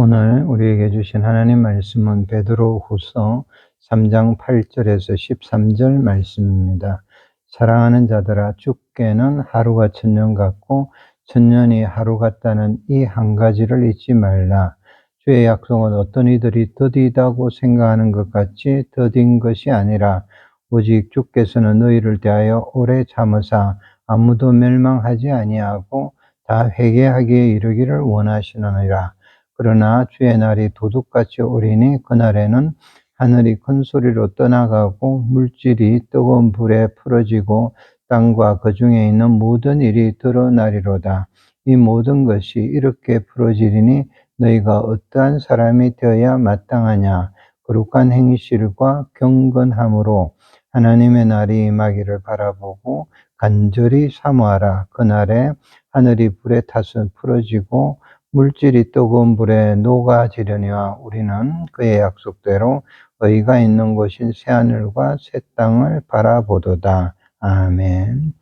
오늘 우리에게 주신 하나님 말씀은 베드로후서 3장 8절에서 13절 말씀입니다. 사랑하는 자들아, 주께는 하루가 천년 같고 천년이 하루 같다는 이 한 가지를 잊지 말라. 주의 약속은 어떤 이들이 더디다고 생각하는 것 같이 더딘 것이 아니라 오직 주께서는 너희를 대하여 오래 참으사 아무도 멸망하지 아니하고 다 회개하기에 이르기를 원하시느니라. 그러나 주의 날이 도둑같이 오리니 그날에는 하늘이 큰 소리로 떠나가고 물질이 뜨거운 불에 풀어지고 땅과 그 중에 있는 모든 일이 드러나리로다. 이 모든 것이 이렇게 풀어지리니 너희가 어떠한 사람이 되어야 마땅하냐. 거룩한 행실과 경건함으로 하나님의 날이 임하기를 바라보고 간절히 사모하라. 그날에 하늘이 불에 타서 풀어지고 물질이 뜨거운 불에 녹아지려니와 우리는 그의 약속대로 의가 있는 곳인 새하늘과 새 땅을 바라보도다. 아멘.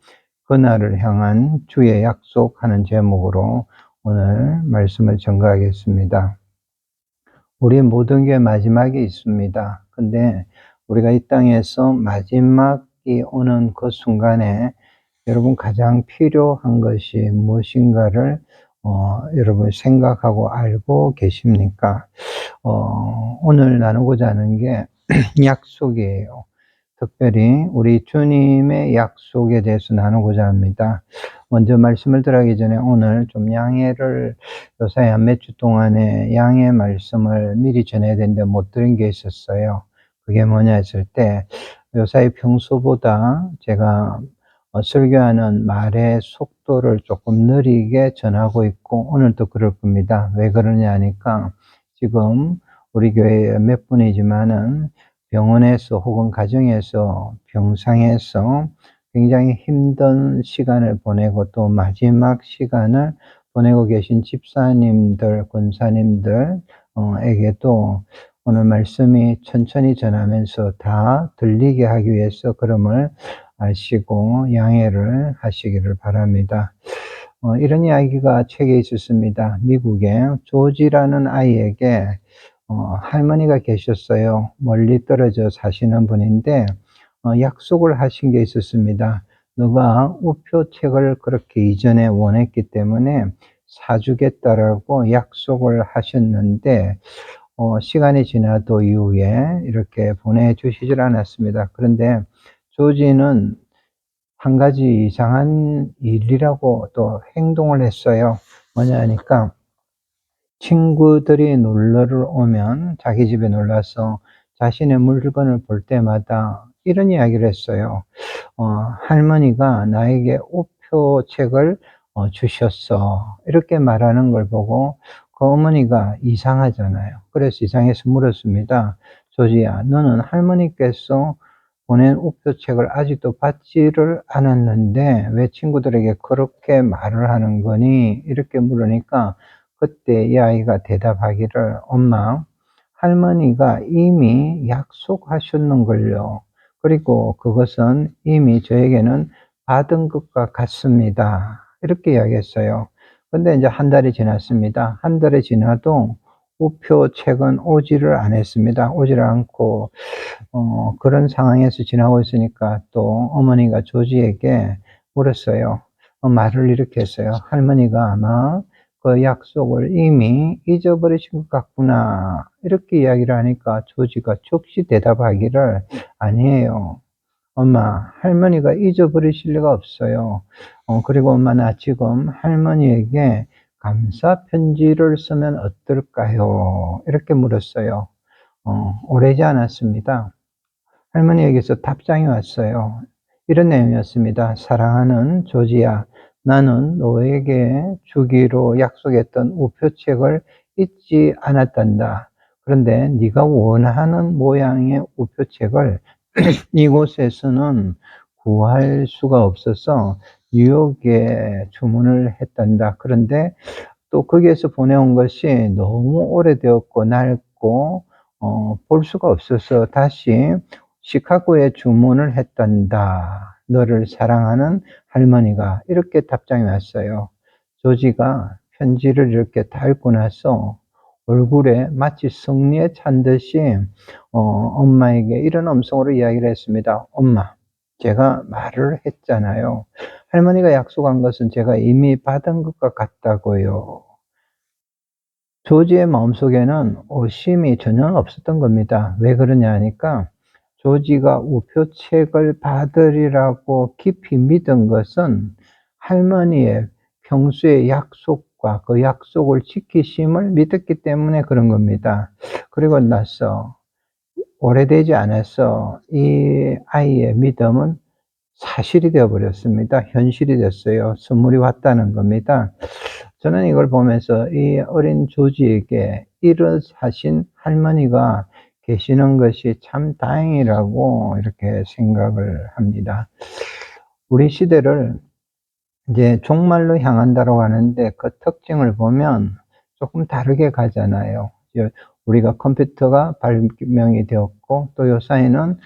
그날을 향한 주의 약속하는 제목으로 오늘 말씀을 전가하겠습니다. 우리 모든 게 마지막이 있습니다. 근데 우리가 이 땅에서 마지막이 오는 그 순간에 여러분 가장 필요한 것이 무엇인가를 여러분 생각하고 알고 계십니까? 오늘 나누고자 하는 게 약속이에요. 특별히 우리 주님의 약속에 대해서 나누고자 합니다. 먼저 말씀을 들어가기 전에 오늘 좀 양해를 요사이 한 몇 주 동안에 양해 말씀을 미리 전해야 되는데 못 드린 게 있었어요. 그게 뭐냐 했을 때 요사이 평소보다 제가 설교하는 말의 속도를 조금 느리게 전하고 있고 오늘도 그럴 겁니다. 왜 그러냐 하니까 지금 우리 교회에 몇 분이지만은 병원에서 혹은 가정에서 병상에서 굉장히 힘든 시간을 보내고 또 마지막 시간을 보내고 계신 집사님들, 권사님들 에게도 오늘 말씀이 천천히 전하면서 다 들리게 하기 위해서 그럼을 아시고 양해를 하시기를 바랍니다. 이런 이야기가 책에 있었습니다. 미국에 조지라는 아이에게 할머니가 계셨어요. 멀리 떨어져 사시는 분인데 약속을 하신 게 있었습니다. 너가 우표책을 그렇게 이전에 원했기 때문에 사주겠다라고 약속을 하셨는데 시간이 지나도 이후에 이렇게 보내주시질 않았습니다. 그런데 조지는 한 가지 이상한 일이라고 또 행동을 했어요. 뭐냐 하니까 친구들이 놀러를 오면 자기 집에 놀러와서 자신의 물건을 볼 때마다 이런 이야기를 했어요. 할머니가 나에게 우표책을 주셨어. 이렇게 말하는 걸 보고 그 어머니가 이상하잖아요. 그래서 이상해서 물었습니다. 조지야, 너는 할머니께서 보낸 우표책을 아직도 받지를 않았는데 왜 친구들에게 그렇게 말을 하는 거니? 이렇게 물으니까 그때 이 아이가 대답하기를 엄마, 할머니가 이미 약속하셨는걸요. 그리고 그것은 이미 저에게는 받은 것과 같습니다. 이렇게 이야기했어요. 근데 이제 한 달이 지났습니다. 한 달이 지나도 우표책은 오지를 않았습니다. 오지를 않고 그런 상황에서 지나고 있으니까 또 어머니가 조지에게 물었어요. 말을 이렇게 했어요. 할머니가 아마 그 약속을 이미 잊어버리신 것 같구나. 이렇게 이야기를 하니까 조지가 즉시 대답하기를 아니에요. 엄마, 할머니가 잊어버리실 리가 없어요. 그리고 엄마, 나 지금 할머니에게 감사 편지를 쓰면 어떨까요? 이렇게 물었어요. 오래지 않았습니다. 할머니에게서 답장이 왔어요. 이런 내용이었습니다. 사랑하는 조지야, 나는 너에게 주기로 약속했던 우표책을 잊지 않았단다. 그런데 네가 원하는 모양의 우표책을 이곳에서는 구할 수가 없어서 뉴욕에 주문을 했단다. 그런데 또 거기에서 보내온 것이 너무 오래되었고 낡고 볼 수가 없어서 다시 시카고에 주문을 했단다. 너를 사랑하는 할머니가. 이렇게 답장이 왔어요. 조지가 편지를 이렇게 다 읽고 나서 얼굴에 마치 승리에 찬 듯이 엄마에게 이런 음성으로 이야기를 했습니다. "엄마, 제가 말을 했잖아요. 할머니가 약속한 것은 제가 이미 받은 것과 같다고요." 조지의 마음속에는 의심이 전혀 없었던 겁니다. 왜 그러냐 하니까 조지가 우표책을 받으리라고 깊이 믿은 것은 할머니의 평소의 약속과 그 약속을 지키심을 믿었기 때문에 그런 겁니다. 그리고 나서 오래되지 않아서 이 아이의 믿음은 사실이 되어 버렸습니다. 현실이 됐어요. 선물이 왔다는 겁니다. 저는 이걸 보면서 이 어린 조지에게 일을 하신 할머니가 계시는 것이 참 다행이라고 이렇게 생각을 합니다. 우리 시대를 이제 종말로 향한다고 하는데 그 특징을 보면 조금 다르게 가잖아요. 이제 우리가 컴퓨터가 발명이 되었고 또 요사이는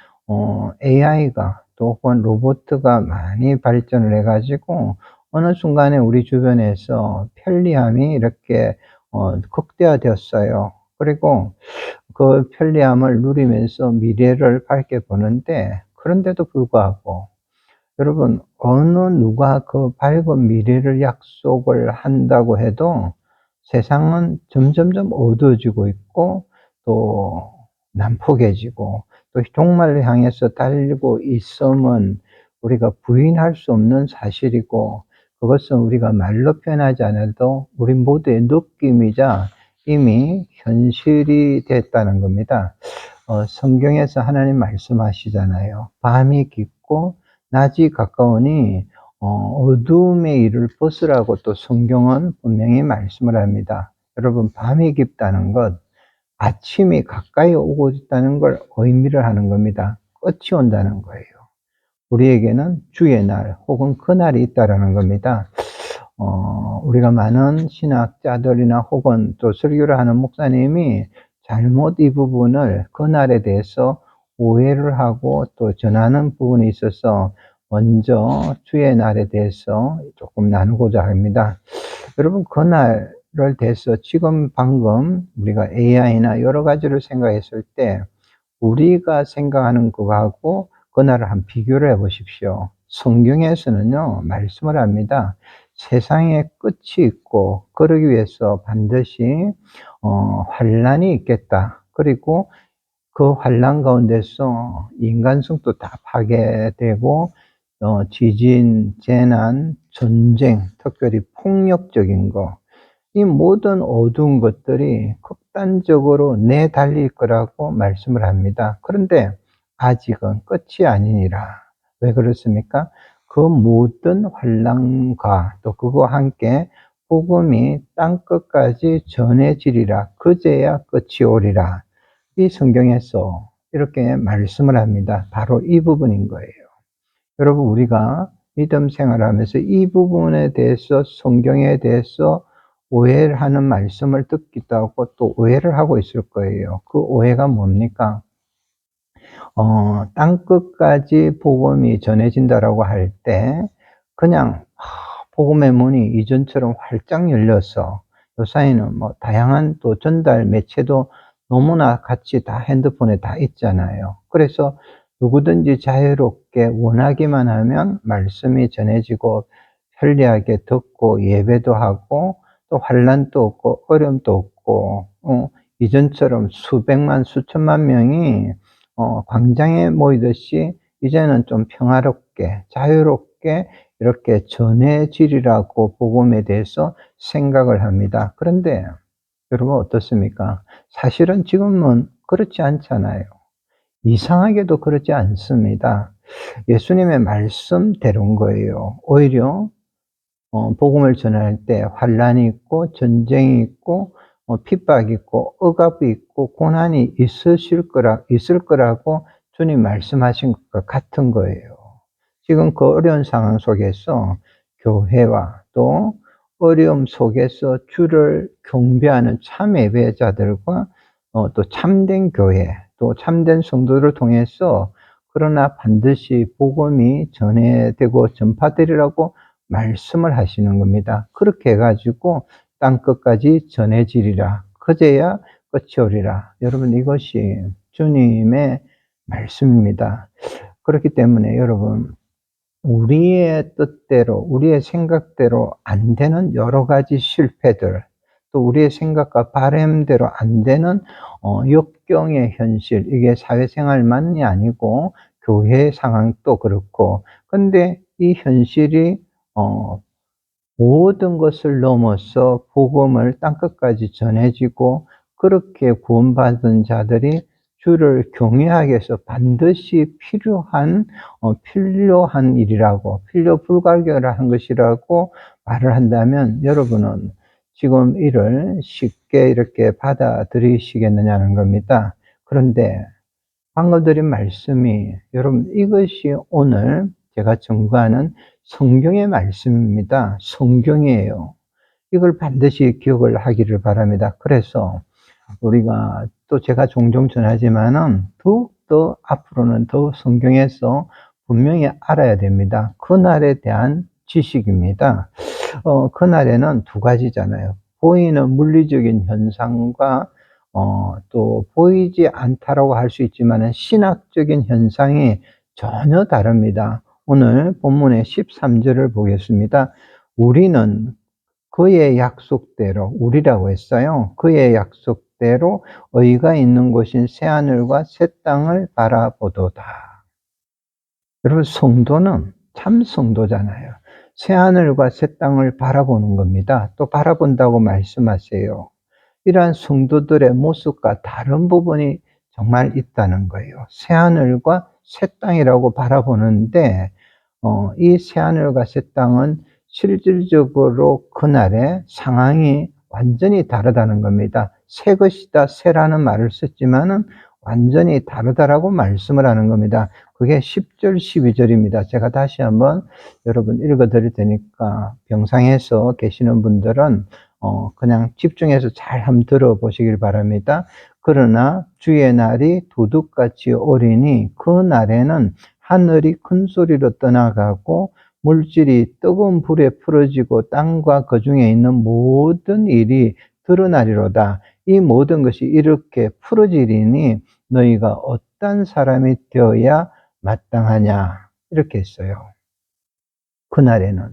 AI가 또 혹은 로봇가 많이 발전을 해 가지고 어느 순간에 우리 주변에서 편리함이 이렇게 극대화되었어요. 그리고 그 편리함을 누리면서 미래를 밝게 보는데 그런데도 불구하고 여러분 어느 누가 그 밝은 미래를 약속을 한다고 해도 세상은 점점점 어두워지고 있고 또 난폭해지고 또 종말을 향해서 달리고 있음은 우리가 부인할 수 없는 사실이고 그것은 우리가 말로 표현하지 않아도 우리 모두의 느낌이자 이미 현실이 됐다는 겁니다. 성경에서 하나님 말씀하시잖아요. 밤이 깊고 낮이 가까우니 어두움의 일을 벗으라고 또 성경은 분명히 말씀을 합니다. 여러분, 밤이 깊다는 것, 아침이 가까이 오고 있다는 걸 의미를 하는 겁니다. 끝이 온다는 거예요. 우리에게는 주의 날 혹은 그날이 있다라는 겁니다. 우리가 많은 신학자들이나 혹은 또 설교를 하는 목사님이 잘못 이 부분을 그날에 대해서 오해를 하고 또 전하는 부분이 있어서 먼저 주의 날에 대해서 조금 나누고자 합니다. 여러분, 그날을 대해서 지금 방금 우리가 AI나 여러 가지를 생각했을 때 우리가 생각하는 그거하고 그날을 한번 비교를 해 보십시오. 성경에서는요, 말씀을 합니다. 세상에 끝이 있고 그러기 위해서 반드시 환난이 있겠다. 그리고 그 환난 가운데서 인간성도 다 파괴되고 지진, 재난, 전쟁, 특별히 폭력적인 거, 이 모든 어두운 것들이 극단적으로 내달릴 거라고 말씀을 합니다. 그런데 아직은 끝이 아니니라. 왜 그렇습니까? 그 모든 환난과 또 그와 함께 복음이 땅끝까지 전해지리라. 그제야 끝이 오리라. 이 성경에서 이렇게 말씀을 합니다. 바로 이 부분인 거예요. 여러분, 우리가 믿음 생활하면서 이 부분에 대해서 성경에 대해서 오해를 하는 말씀을 듣기도 하고 또 오해를 하고 있을 거예요. 그 오해가 뭡니까? 땅끝까지 복음이 전해진다라고 할 때 그냥 복음의 문이 이전처럼 활짝 열려서 요사이는 뭐 다양한 또 전달 매체도 너무나 같이 다 핸드폰에 다 있잖아요. 그래서 누구든지 자유롭게 원하기만 하면 말씀이 전해지고 편리하게 듣고 예배도 하고 또 환난도 없고 어려움도 없고 이전처럼 수백만 수천만 명이 광장에 모이듯이 이제는 좀 평화롭게 자유롭게 이렇게 전해지리라고 복음에 대해서 생각을 합니다. 그런데 여러분 어떻습니까? 사실은 지금은 그렇지 않잖아요. 이상하게도 그렇지 않습니다. 예수님의 말씀대로인 거예요. 오히려 복음을 전할 때 환난이 있고 전쟁이 있고 핍박이 있고 억압이 있고 고난이 있을 거라고 주님 말씀하신 것과 같은 거예요. 지금 그 어려운 상황 속에서 교회와 또 어려움 속에서 주를 경배하는 참 예배자들과 또 참된 교회 또 참된 성도를 통해서 그러나 반드시 복음이 전해되고 전파되리라고 말씀을 하시는 겁니다. 그렇게 해 가지고 땅끝까지 전해지리라. 그제야 끝이 오리라. 여러분, 이것이 주님의 말씀입니다. 그렇기 때문에 여러분, 우리의 뜻대로, 우리의 생각대로 안 되는 여러 가지 실패들, 또 우리의 생각과 바람대로 안 되는 역경의 현실, 이게 사회생활만이 아니고 교회 상황도 그렇고, 근데 이 현실이 모든 것을 넘어서 복음을 땅끝까지 전해지고, 그렇게 구원받은 자들이 주를 경외하기 위해서 반드시 필요한 일이라고, 필요 불가결한 것이라고 말을 한다면, 여러분은 지금 이를 쉽게 이렇게 받아들이시겠느냐는 겁니다. 그런데 방금 드린 말씀이, 여러분, 이것이 오늘 제가 전구하는 성경의 말씀입니다. 성경이에요. 이걸 반드시 기억을 하기를 바랍니다. 그래서 우리가, 또 제가 종종 전하지만은, 더욱더 앞으로는 더 성경에서 분명히 알아야 됩니다. 그날에 대한 지식입니다. 그날에는 두 가지잖아요. 보이는 물리적인 현상과 또 보이지 않다라고 할 수 있지만 신학적인 현상이 전혀 다릅니다. 오늘 본문의 13절을 보겠습니다. 우리는 그의 약속대로, 우리라고 했어요. 그의 약속대로 의가 있는 곳인 새하늘과 새 땅을 바라보도다. 여러분, 성도는 참 성도잖아요. 새하늘과 새 땅을 바라보는 겁니다. 또 바라본다고 말씀하세요. 이러한 성도들의 모습과 다른 부분이 정말 있다는 거예요. 새하늘과 새 땅이라고 바라보는데, 이 새하늘과 새 땅은 실질적으로 그날의 상황이 완전히 다르다는 겁니다. 새 것이다, 새라는 말을 썼지만은 완전히 다르다라고 말씀을 하는 겁니다. 그게 10절, 12절입니다. 제가 다시 한번 여러분 읽어 드릴 테니까, 병상에서 계시는 분들은 그냥 집중해서 잘 한번 들어보시길 바랍니다. 그러나 주의 날이 도둑같이 오리니, 그 날에는 하늘이 큰 소리로 떠나가고 물질이 뜨거운 불에 풀어지고 땅과 그 중에 있는 모든 일이 드러나리로다. 이 모든 것이 이렇게 풀어지리니 너희가 어떤 사람이 되어야 마땅하냐, 이렇게 했어요. 그날에는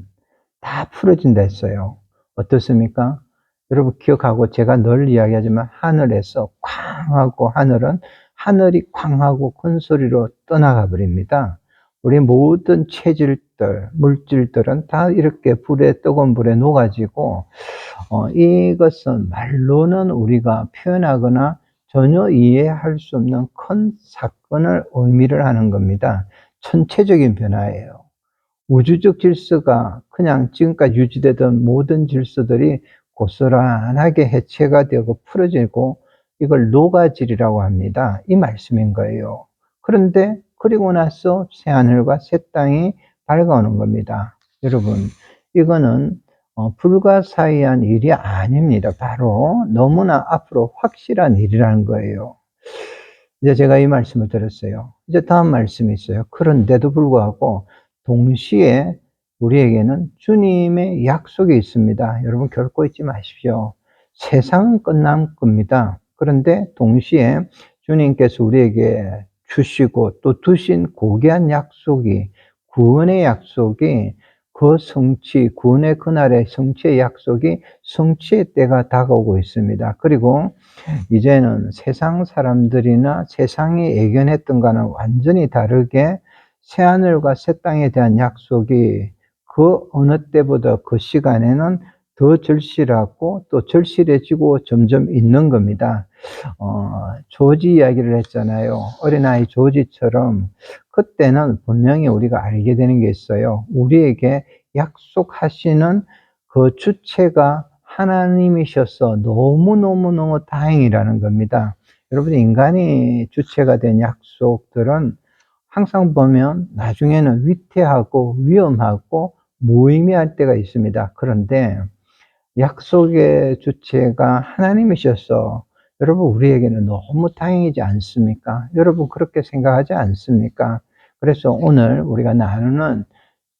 다 풀어진다 했어요. 어떻습니까? 여러분 기억하고, 제가 늘 이야기하지만 하늘에서 쾅 하고, 하늘이 쾅 하고 큰 소리로 떠나가 버립니다. 우리 모든 체질들, 물질들은 다 이렇게 뜨거운 불에 녹아지고, 이것은 말로는 우리가 표현하거나 전혀 이해할 수 없는 큰 사건을 의미를 하는 겁니다. 천체적인 변화예요. 우주적 질서가, 그냥 지금까지 유지되던 모든 질서들이 고스란하게 해체가 되고 풀어지고, 이걸 녹아질이라고 합니다. 이 말씀인 거예요. 그런데 그리고 나서 새하늘과 새 땅이 밝아오는 겁니다. 여러분, 이거는 불가사의한 일이 아닙니다. 바로 너무나 앞으로 확실한 일이라는 거예요. 이제 제가 이 말씀을 드렸어요. 이제 다음 말씀이 있어요. 그런데도 불구하고 동시에 우리에게는 주님의 약속이 있습니다. 여러분, 결코 잊지 마십시오. 세상은 끝날 겁니다. 그런데 동시에 주님께서 우리에게 주시고 또 두신 고귀한 약속이, 구원의 약속이, 그 성취, 구원의 그날의 성취의 약속이 성취의 때가 다가오고 있습니다. 그리고 이제는 세상 사람들이나 세상이 예견했던 거는 완전히 다르게 새하늘과 새 땅에 대한 약속이 그 어느 때보다 그 시간에는 더 절실하고 또 절실해지고 점점 있는 겁니다. 조지 이야기를 했잖아요. 어린아이 조지처럼 그때는 분명히 우리가 알게 되는 게 있어요. 우리에게 약속하시는 그 주체가 하나님이셔서 너무너무너무 다행이라는 겁니다. 여러분, 인간이 주체가 된 약속들은 항상 보면 나중에는 위태하고 위험하고 무의미할 때가 있습니다. 그런데 약속의 주체가 하나님이셔서 여러분, 우리에게는 너무 다행이지 않습니까? 여러분, 그렇게 생각하지 않습니까? 그래서 오늘 우리가 나누는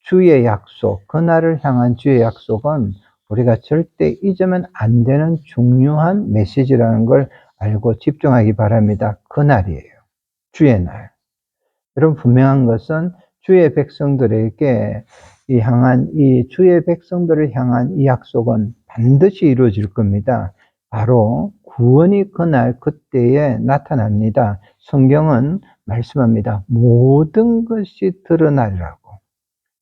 주의 약속, 그날을 향한 주의 약속은 우리가 절대 잊으면 안 되는 중요한 메시지라는 걸 알고 집중하기 바랍니다. 그날이에요. 주의 날. 여러분, 분명한 것은 주의 백성들에게 이 주의 백성들을 향한 이 약속은 반드시 이루어질 겁니다. 바로 구원이 그날 그때에 나타납니다. 성경은 말씀합니다. 모든 것이 드러나리라고.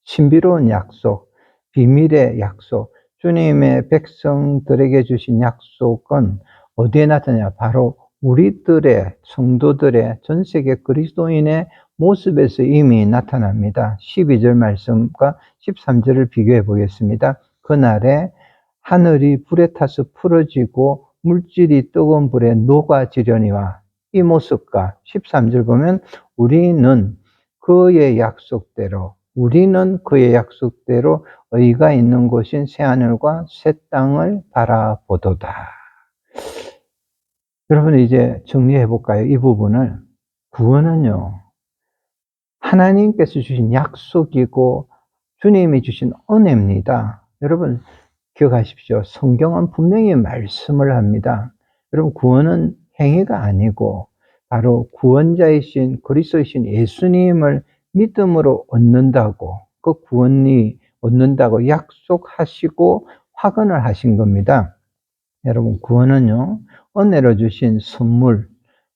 신비로운 약속, 비밀의 약속, 주님의 백성들에게 주신 약속은 어디에 나타나냐? 바로 우리들의, 성도들의, 전 세계 그리스도인의 모습에서 이미 나타납니다. 12절 말씀과 13절을 비교해 보겠습니다. 그날에 하늘이 불에 타서 풀어지고 물질이 뜨거운 불에 녹아지려니와, 이 모습과 13절 보면 우리는 그의 약속대로 의가 있는 곳인 새하늘과 새 땅을 바라보도다. 여러분, 이제 정리해 볼까요? 이 부분을. 구원은요, 하나님께서 주신 약속이고 주님이 주신 은혜입니다. 여러분, 기억하십시오. 성경은 분명히 말씀을 합니다. 여러분, 구원은 행위가 아니고 바로 구원자이신 그리스도이신 예수님을 믿음으로 얻는다고, 그 구원이 얻는다고 약속하시고 확언을 하신 겁니다. 여러분, 구원은요, 은혜로 주신 선물,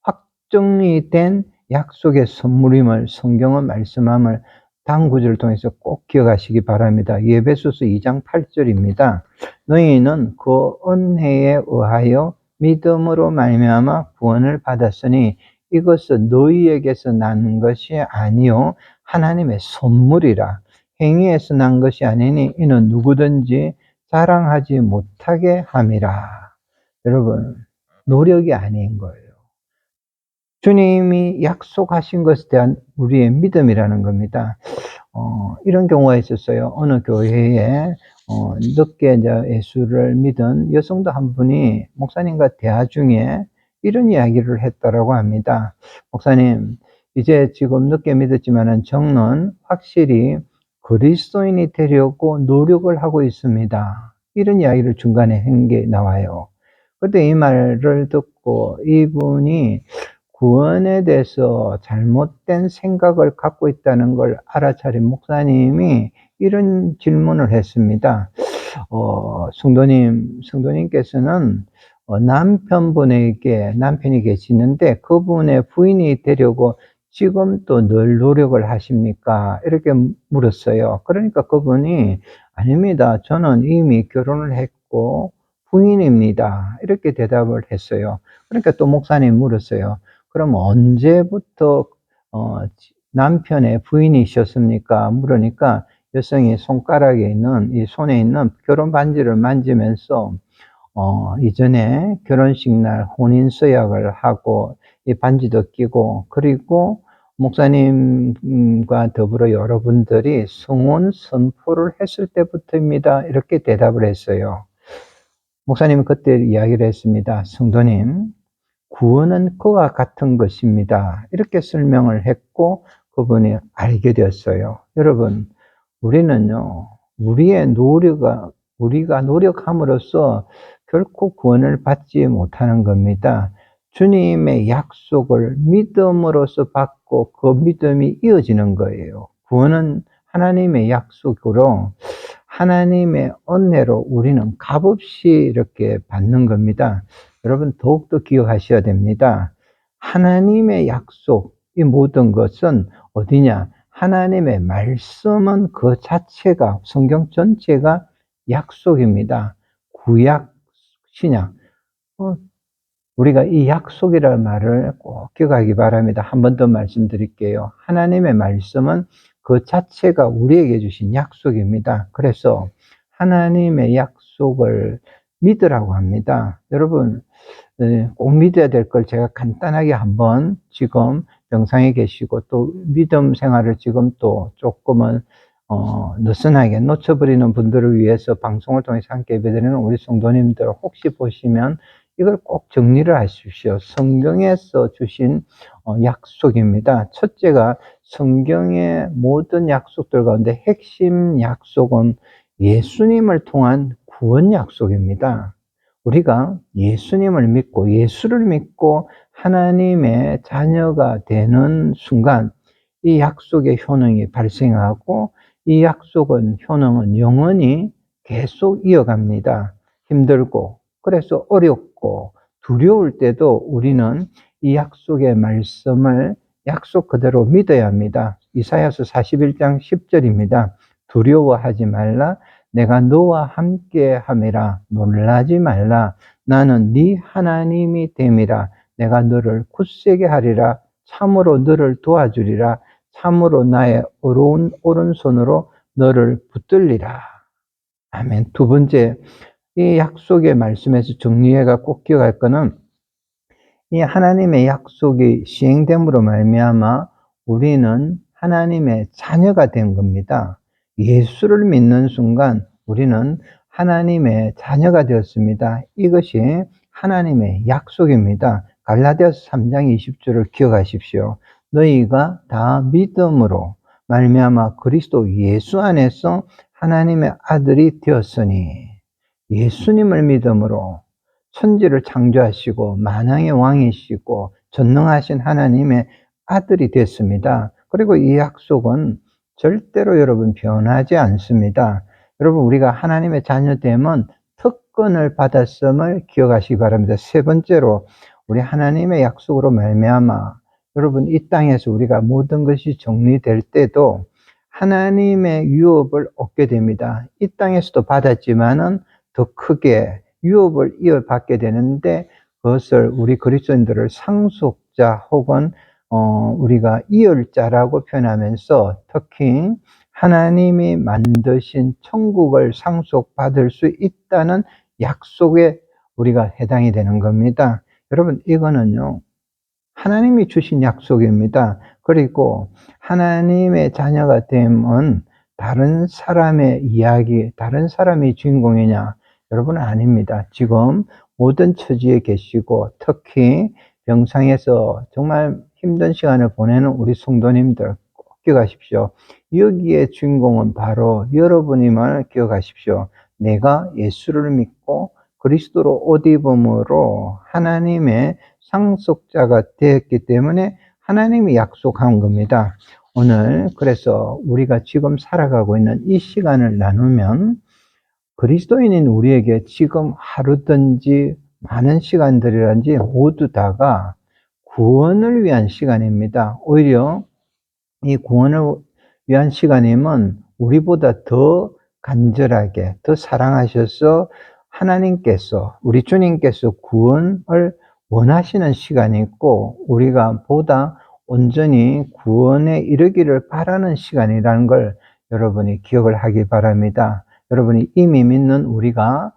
확정이 된 약속의 선물임을 성경은 말씀함을 다음 구절을 통해서 꼭 기억하시기 바랍니다. 에베소서 2장 8절입니다. 너희는 그 은혜에 의하여 믿음으로 말미암아 구원을 받았으니 이것은 너희에게서 난 것이 아니요 하나님의 선물이라. 행위에서 난 것이 아니니 이는 누구든지 자랑하지 못하게 함이라. 여러분, 노력이 아닌 거예요. 주님이 약속하신 것에 대한 우리의 믿음이라는 겁니다. 이런 경우가 있었어요. 어느 교회에 늦게 이제 예수를 믿은 여성도 한 분이 목사님과 대화 중에 이런 이야기를 했다라고 합니다. 목사님, 이제 지금 늦게 믿었지만은 저는 확실히 그리스도인이 되려고 노력을 하고 있습니다. 이런 이야기를 중간에 한 게 나와요. 그때 이 말을 듣고 이분이 구원에 대해서 잘못된 생각을 갖고 있다는 걸 알아차린 목사님이 이런 질문을 했습니다. 성도님께서는 남편이 계시는데 그분의 부인이 되려고 지금 또 늘 노력을 하십니까? 이렇게 물었어요. 그러니까 그분이 아닙니다. 저는 이미 결혼을 했고 부인입니다. 이렇게 대답을 했어요. 그러니까 또 목사님이 물었어요. 그럼 언제부터 남편의 부인이셨습니까? 물으니까 여성이 이 손에 있는 결혼 반지를 만지면서 이전에 결혼식 날 혼인 서약을 하고 이 반지도 끼고, 그리고 목사님과 더불어 여러분들이 성혼 선포를 했을 때부터입니다. 이렇게 대답을 했어요. 목사님은 그때 이야기를 했습니다. 성도님, 구원은 그와 같은 것입니다. 이렇게 설명을 했고 그분이 알게 되었어요. 여러분, 우리는요, 우리가 노력함으로써 결코 구원을 받지 못하는 겁니다. 주님의 약속을 믿음으로써 받고 그 믿음이 이어지는 거예요. 구원은 하나님의 약속으로 하나님의 은혜로 우리는 값없이 이렇게 받는 겁니다. 여러분, 더욱더 기억하셔야 됩니다. 하나님의 약속, 이 모든 것은 어디냐? 하나님의 말씀은 그 자체가, 성경 전체가 약속입니다. 구약, 신약. 우리가 이 약속이라는 말을 꼭 기억하기 바랍니다. 한 번 더 말씀드릴게요. 하나님의 말씀은 그 자체가 우리에게 주신 약속입니다. 그래서 하나님의 약속을 믿으라고 합니다. 여러분, 꼭 믿어야 될 걸 제가 간단하게 한번, 지금 병상에 계시고 또 믿음 생활을 지금 또 조금은 느슨하게 놓쳐버리는 분들을 위해서 방송을 통해서 함께 예배드리는 우리 성도님들, 혹시 보시면 이걸 꼭 정리를 하십시오. 성경에서 주신 약속입니다. 첫째가 성경의 모든 약속들 가운데 핵심 약속은 예수님을 통한 구원 약속입니다. 우리가 예수님을 믿고 예수를 믿고 하나님의 자녀가 되는 순간 이 약속의 효능이 발생하고 이 약속은 효능은 영원히 계속 이어갑니다. 힘들고 그래서 어렵고 두려울 때도 우리는 이 약속의 말씀을 약속 그대로 믿어야 합니다. 이사야서 41장 10절입니다. 두려워하지 말라. 내가 너와 함께 함이라. 놀라지 말라. 나는 네 하나님이 됨이라. 내가 너를 굳세게 하리라. 참으로 너를 도와주리라. 참으로 나의 어려운 오른손으로 너를 붙들리라. 아멘. 두 번째, 이 약속의 말씀에서 정리해가 꼭 기억할 것은 이 하나님의 약속이 시행됨으로 말미암아 우리는 하나님의 자녀가 된 겁니다. 예수를 믿는 순간 우리는 하나님의 자녀가 되었습니다. 이것이 하나님의 약속입니다. 갈라디아서 3장 20절을 기억하십시오. 너희가 다 믿음으로 말미암아 그리스도 예수 안에서 하나님의 아들이 되었으니 예수님을 믿음으로 천지를 창조하시고 만왕의 왕이시고 전능하신 하나님의 아들이 됐습니다. 그리고 이 약속은 절대로 여러분 변하지 않습니다. 여러분 우리가 하나님의 자녀됨은 특권을 받았음을 기억하시기 바랍니다. 세 번째로 우리 하나님의 약속으로 말미암아 여러분 이 땅에서 우리가 모든 것이 정리될 때도 하나님의 유업을 얻게 됩니다. 이 땅에서도 받았지만은 더 크게 유업을 이어받게 되는데 그것을 우리 그리스도인들을 상속자 혹은 우리가 이을자라고 표현하면서 특히 하나님이 만드신 천국을 상속받을 수 있다는 약속에 우리가 해당이 되는 겁니다. 여러분 이거는요 하나님이 주신 약속입니다. 그리고 하나님의 자녀가 되면 다른 사람의 이야기, 다른 사람이 주인공이냐? 여러분은 아닙니다. 지금 모든 처지에 계시고 특히 병상에서 정말 힘든 시간을 보내는 우리 성도님들 꼭 기억하십시오. 여기에 주인공은 바로 여러분임을 기억하십시오. 내가 예수를 믿고 그리스도로 옷 입음으로 하나님의 상속자가 되었기 때문에 하나님이 약속한 겁니다. 오늘 그래서 우리가 지금 살아가고 있는 이 시간을 나누면 그리스도인인 우리에게 지금 하루든지 많은 시간들이란지 모두 다가 구원을 위한 시간입니다. 오히려 이 구원을 위한 시간이면 우리보다 더 간절하게 더 사랑하셔서 하나님께서 우리 주님께서 구원을 원하시는 시간이 있고 우리가 보다 온전히 구원에 이르기를 바라는 시간이라는 걸 여러분이 기억을 하기 바랍니다. 여러분이 이미 믿는 우리가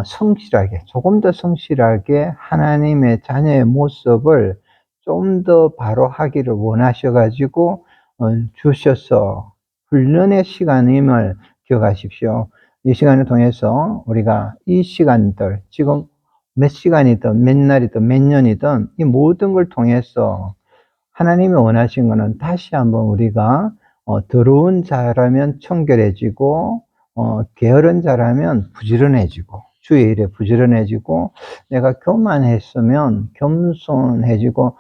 성실하게 조금 더 성실하게 하나님의 자녀의 모습을 좀 더 바로 하기를 원하셔 가지고 주셔서 훈련의 시간임을 기억하십시오. 이 시간을 통해서 우리가 이 시간들 지금 몇 시간이든 몇 날이든 몇 년이든 이 모든 걸 통해서 하나님이 원하신 것은 다시 한번 우리가 더러운 자라면 청결해지고 게으른 자라면 부지런해지고 주의 일에 부지런해지고 내가 교만했으면 겸손해지고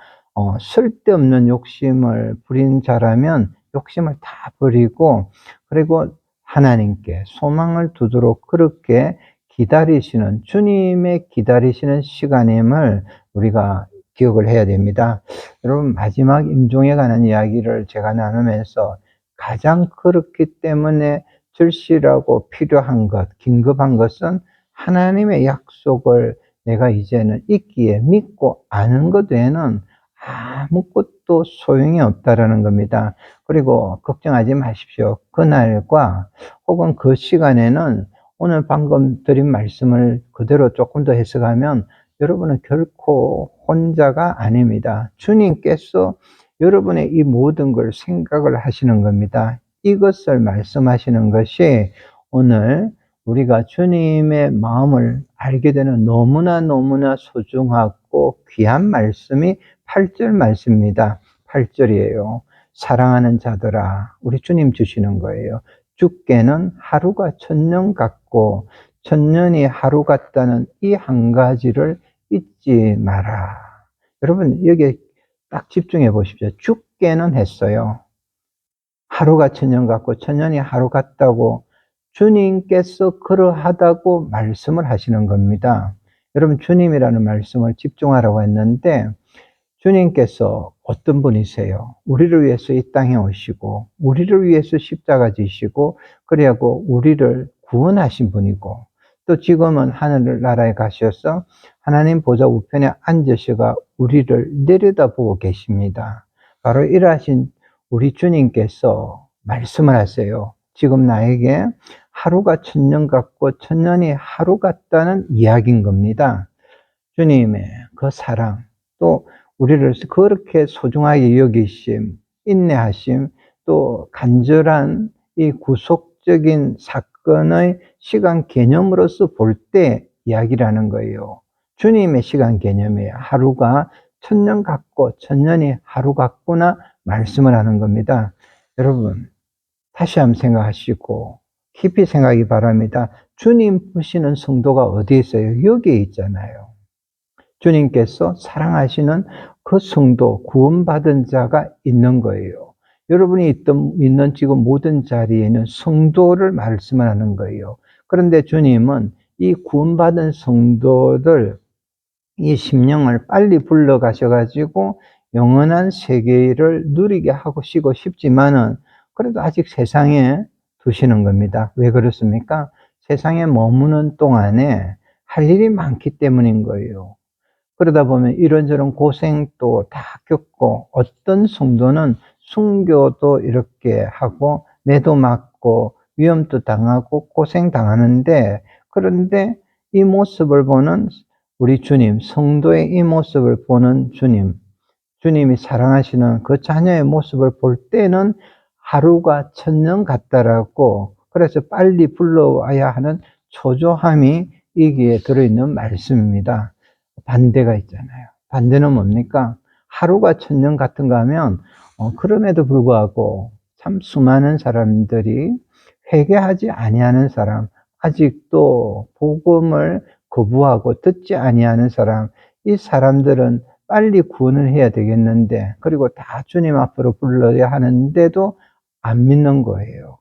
쓸데없는 욕심을 부린 자라면 욕심을 다 버리고 그리고 하나님께 소망을 두도록 그렇게 기다리시는 주님의 기다리시는 시간임을 우리가 기억을 해야 됩니다. 여러분 마지막 임종에 관한 이야기를 제가 나누면서 가장 그렇기 때문에 절실하고 필요한 것, 긴급한 것은 하나님의 약속을 내가 이제는 있기에 믿고 아는 것 외에는 아무것도 소용이 없다라는 겁니다. 그리고 걱정하지 마십시오. 그날과 혹은 그 시간에는 오늘 방금 드린 말씀을 그대로 조금 더 해석하면 여러분은 결코 혼자가 아닙니다. 주님께서 여러분의 이 모든 걸 생각을 하시는 겁니다. 이것을 말씀하시는 것이 오늘 우리가 주님의 마음을 알게 되는 너무나 소중하고 귀한 말씀이 8절 말씀입니다. 8절이에요. 사랑하는 자들아, 우리 주님 주시는 거예요. 주께는 하루가 천년 같고 천년이 하루 같다는 이 한 가지를 잊지 마라. 여러분 여기에 딱 집중해 보십시오. 죽게는 했어요. 하루가 천년 같고 천년이 하루 같다고 주님께서 그러하다고 말씀을 하시는 겁니다. 여러분 주님이라는 말씀을 집중하라고 했는데 주님께서 어떤 분이세요? 우리를 위해서 이 땅에 오시고 우리를 위해서 십자가 지시고 그리고 우리를 구원하신 분이고 또 지금은 하늘나라에 가셔서 하나님 보좌 우편에 앉으셔가 우리를 내려다보고 계십니다. 바로 이러하신 우리 주님께서 말씀을 하세요. 지금 나에게 하루가 천년 같고 천년이 하루 같다는 이야기인 겁니다. 주님의 그 사랑, 또 우리를 그렇게 소중하게 여기심, 인내하심, 또 간절한 이 구속적인 사건의 시간 개념으로서 볼 때 이야기라는 거예요. 주님의 시간 개념이에요. 하루가 천년 같고 천년이 하루 같구나 말씀을 하는 겁니다. 여러분 다시 한번 생각하시고 깊이 생각하기 바랍니다. 주님 보시는 성도가 어디에 있어요? 여기에 있잖아요. 주님께서 사랑하시는 그 성도, 구원받은 자가 있는 거예요. 여러분이 있는 지금 모든 자리에는 성도를 말씀을 하는 거예요. 그런데 주님은 이 구원받은 성도들, 이 심령을 빨리 불러가셔가지고 영원한 세계를 누리게 하시고 싶지만은 그래도 아직 세상에 두시는 겁니다. 왜 그렇습니까? 세상에 머무는 동안에 할 일이 많기 때문인 거예요. 그러다 보면 이런저런 고생도 다 겪고 어떤 성도는 순교도 이렇게 하고 매도 맞고 위험도 당하고 고생 당하는데 그런데 이 모습을 보는 우리 주님, 성도의 이 모습을 보는 주님, 주님이 사랑하시는 그 자녀의 모습을 볼 때는 하루가 천년 같다라고 그래서 빨리 불러와야 하는 초조함이 여기에 들어있는 말씀입니다. 반대가 있잖아요. 반대는 뭡니까? 하루가 천년 같은가 하면 그럼에도 불구하고 참 수많은 사람들이 회개하지 아니하는 사람, 아직도 복음을 거부하고 듣지 아니하는 사람, 이 사람들은 빨리 구원을 해야 되겠는데 그리고 다 주님 앞으로 불러야 하는데도 안 믿는 거예요.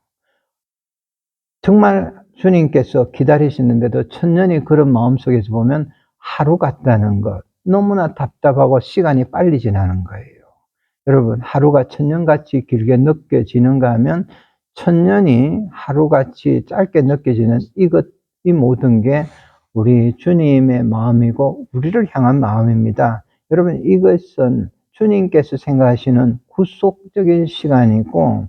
정말 주님께서 기다리시는데도 천년이 그런 마음속에서 보면 하루 같다는 것, 너무나 답답하고 시간이 빨리 지나는 거예요. 여러분 하루가 천년같이 길게 느껴지는가 하면 천년이 하루같이 짧게 느껴지는 이 모든 게 우리 주님의 마음이고 우리를 향한 마음입니다. 여러분 이것은 주님께서 생각하시는 구속적인 시간이고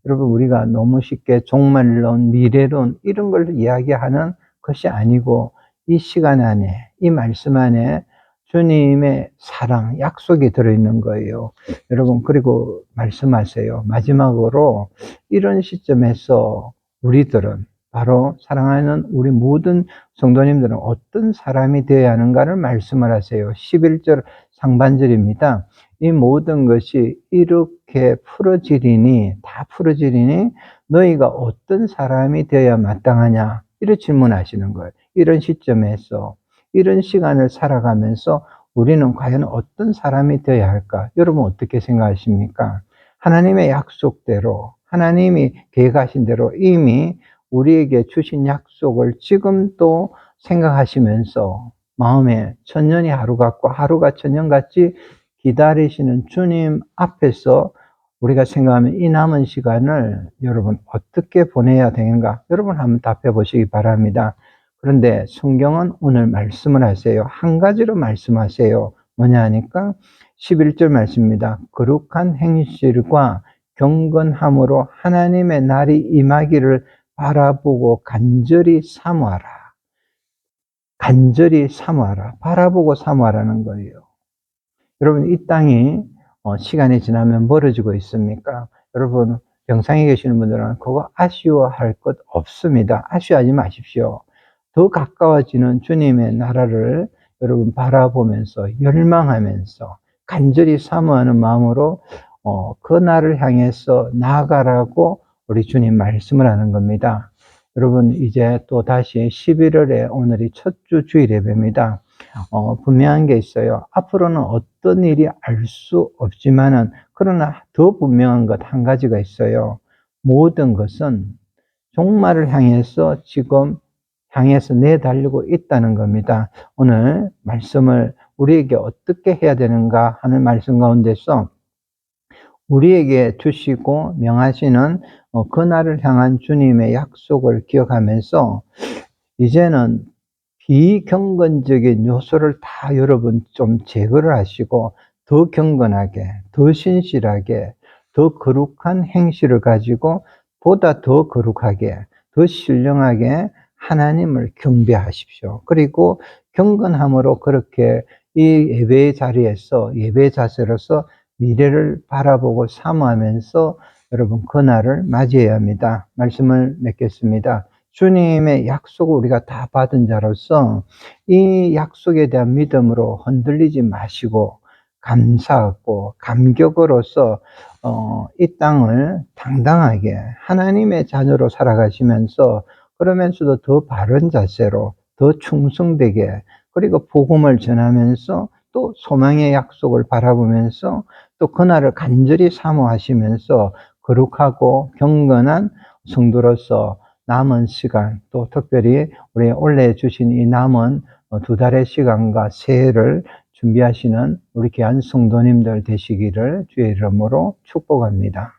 여러분 우리가 너무 쉽게 종말론, 미래론 이런 걸 이야기하는 것이 아니고 이 시간 안에 이 말씀 안에 주님의 사랑, 약속이 들어있는 거예요. 여러분 그리고 말씀하세요. 마지막으로 이런 시점에서 우리들은 바로 사랑하는 우리 모든 성도님들은 어떤 사람이 되어야 하는가를 말씀을 하세요. 11절 상반절입니다. 이 모든 것이 이렇게 다 풀어지리니 너희가 어떤 사람이 되어야 마땅하냐 이렇게 질문하시는 거예요. 이런 시점에서 이런 시간을 살아가면서 우리는 과연 어떤 사람이 되어야 할까? 여러분 어떻게 생각하십니까? 하나님의 약속대로 하나님이 계획하신 대로 이미 우리에게 주신 약속을 지금 또 생각하시면서 마음에 천년이 하루 같고 하루가 천년같이 기다리시는 주님 앞에서 우리가 생각하면 이 남은 시간을 여러분 어떻게 보내야 되는가? 여러분 한번 답해 보시기 바랍니다. 그런데 성경은 오늘 말씀을 하세요. 한 가지로 말씀하세요. 뭐냐 하니까 11절 말씀입니다. 거룩한 행실과 경건함으로 하나님의 날이 임하기를 바라보고 간절히 사모하라. 간절히 사모하라. 바라보고 사모하라는 거예요. 여러분 이 땅이 시간이 지나면 멀어지고 있습니까? 여러분 병상에 계시는 분들은 그거 아쉬워할 것 없습니다. 아쉬워하지 마십시오. 더 가까워지는 주님의 나라를 여러분 바라보면서 열망하면서 간절히 사모하는 마음으로 그 날을 향해서 나아가라고 우리 주님 말씀을 하는 겁니다. 여러분 이제 또 다시 11월에 오늘이 첫 주 주일 예배입니다. 분명한 게 있어요. 앞으로는 어떤 일이 알 수 없지만은 그러나 더 분명한 것 한 가지가 있어요. 모든 것은 종말을 향해서 지금 향해서 내달리고 있다는 겁니다. 오늘 말씀을 우리에게 어떻게 해야 되는가 하는 말씀 가운데서 우리에게 주시고 명하시는 그날을 향한 주님의 약속을 기억하면서 이제는 비경건적인 요소를 다 여러분 좀 제거를 하시고 더 경건하게, 더 신실하게, 더 거룩한 행실을 가지고 보다 더 거룩하게, 더 신령하게 하나님을 경배하십시오. 그리고 경건함으로 그렇게 이 예배의 자리에서, 예배 자세로서 미래를 바라보고 사모하면서 여러분 그날을 맞이해야 합니다. 말씀을 맺겠습니다. 주님의 약속을 우리가 다 받은 자로서 이 약속에 대한 믿음으로 흔들리지 마시고 감사하고 감격으로서 이 땅을 당당하게 하나님의 자녀로 살아가시면서 그러면서도 더 바른 자세로 더 충성되게 그리고 복음을 전하면서 또 소망의 약속을 바라보면서 또 그날을 간절히 사모하시면서 거룩하고 경건한 성도로서 남은 시간 또 특별히 우리 올해 주신 이 남은 2달의 시간과 새해를 준비하시는 우리 귀한 성도님들 되시기를 주의 이름으로 축복합니다.